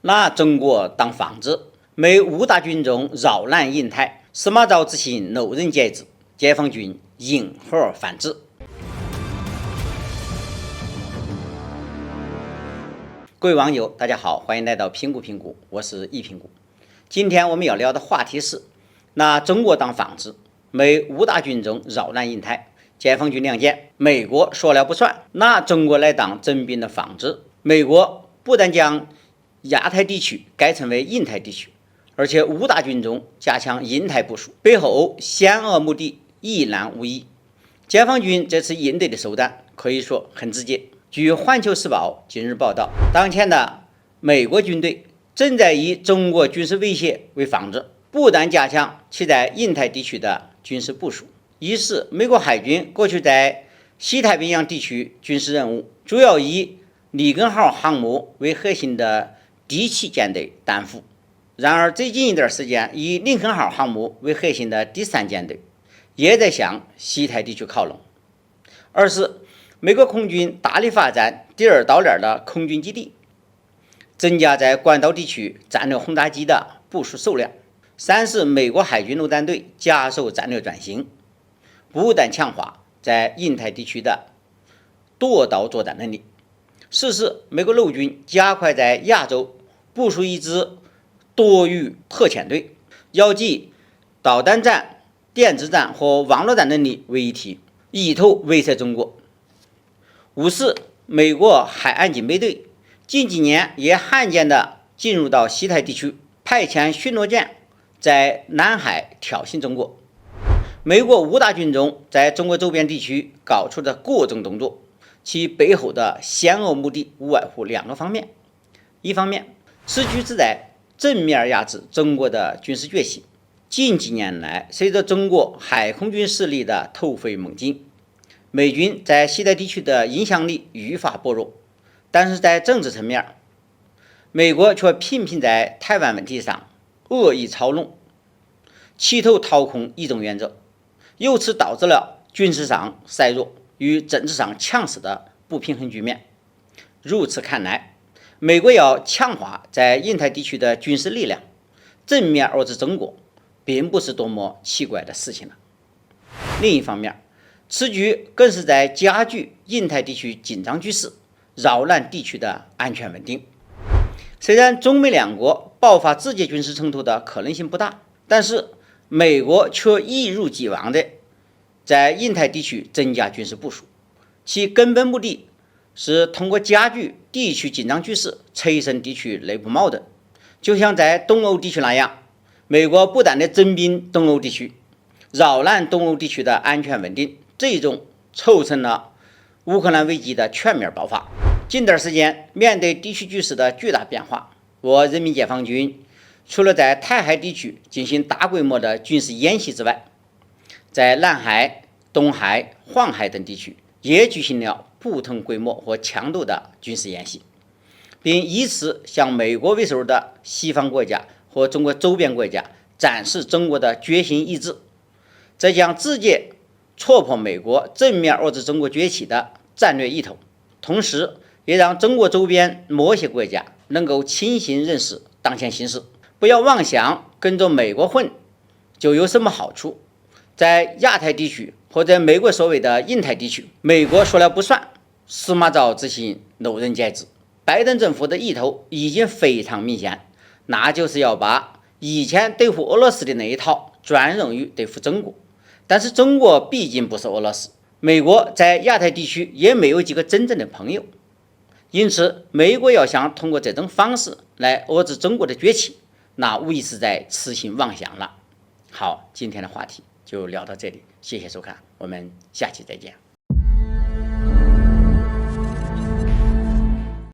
拿中国当幌子，美五大军种扰乱印太，司马昭之心，路人皆知。解放军因何反制？各位网友，大家好，欢迎来到评估，我是易评估。今天我们要聊的话题是拿中国当幌子，美五大军种扰乱印太，解放军亮剑，美国说了不算，拿中国来当征兵的幌子。美国不但将亚太地区改称为印太地区，而且五大军种加强印太部署，背后险恶目的一览无遗。解放军这次应对的手段可以说很直接。据《环球时报》近日报道，当前的美国军队正在以中国军事威胁为幌子，不断加强其在印太地区的军事部署。一是美国海军过去在西太平洋地区军事任务主要以里根号航母为核心的第7舰队担负，然而最近一段时间，以林肯号航母为核心的第3舰队也在向西太地区靠拢。二是美国空军大力发展第2岛链的空军基地，增加在关岛地区战略轰炸机的部署数量。三是美国海军陆战队加速战略转型，不断强化在印太地区的多岛作战能力。四是美国陆军加快在亚洲部署一支多域特遣队，要集导弹战、电子战和网络战能力为一体，意图威慑中国。五是美国海岸警备队近几年也罕见地进入到西太地区，派遣巡逻舰在南海挑衅中国。美国五大军种在中国周边地区搞出的各种动作，其背后的险恶目的无外乎2个方面。一方面，此举旨在正面压制中国的军事崛起。近几年来，随着中国海空军实力的突飞猛进，美军在西太地区的影响力愈发薄弱。但是在政治层面，美国却频频在台湾问题上恶意操弄，企图掏空一中原则，由此导致了军事上衰弱与政治上强势的不平衡局面。如此看来，美国要强化在印太地区的军事力量，正面遏制中国，并不是多么奇怪的事情了。另一方面，此举更是在加剧印太地区紧张局势，扰乱地区的安全稳定。虽然中美两国爆发直接军事冲突的可能性不大，但是美国却一如既往的在印太地区增加军事部署，其根本目的是通过加剧地区紧张局势，催生地区内部矛盾。就像在东欧地区那样，美国不断的征兵东欧地区，扰乱东欧地区的安全稳定，最终促成了乌克兰危机的全面爆发。近段时间，面对地区局势的巨大变化，我人民解放军除了在台海地区进行大规模的军事演习之外，在南海、东海、黄海等地区也举行了不同规模和强度的军事演习，并以此向美国为首的西方国家和中国周边国家展示中国的决心意志，这将直接戳破美国正面遏制中国崛起的战略意图，同时也让中国周边某些国家能够清醒认识当前形势，不要妄想跟着美国混就有什么好处。在亚太地区或者美国所谓的印太地区，美国说了不算，司马昭之心，路人皆知。拜登政府的意图已经非常明显，那就是要把以前对付俄罗斯的那一套转用于对付中国。但是中国毕竟不是俄罗斯，美国在亚太地区也没有几个真正的朋友，因此美国要想通过这种方式来遏制中国的崛起，那无疑是在痴心妄想了。好，今天的话题就聊到这里，谢谢收看，我们下期再见。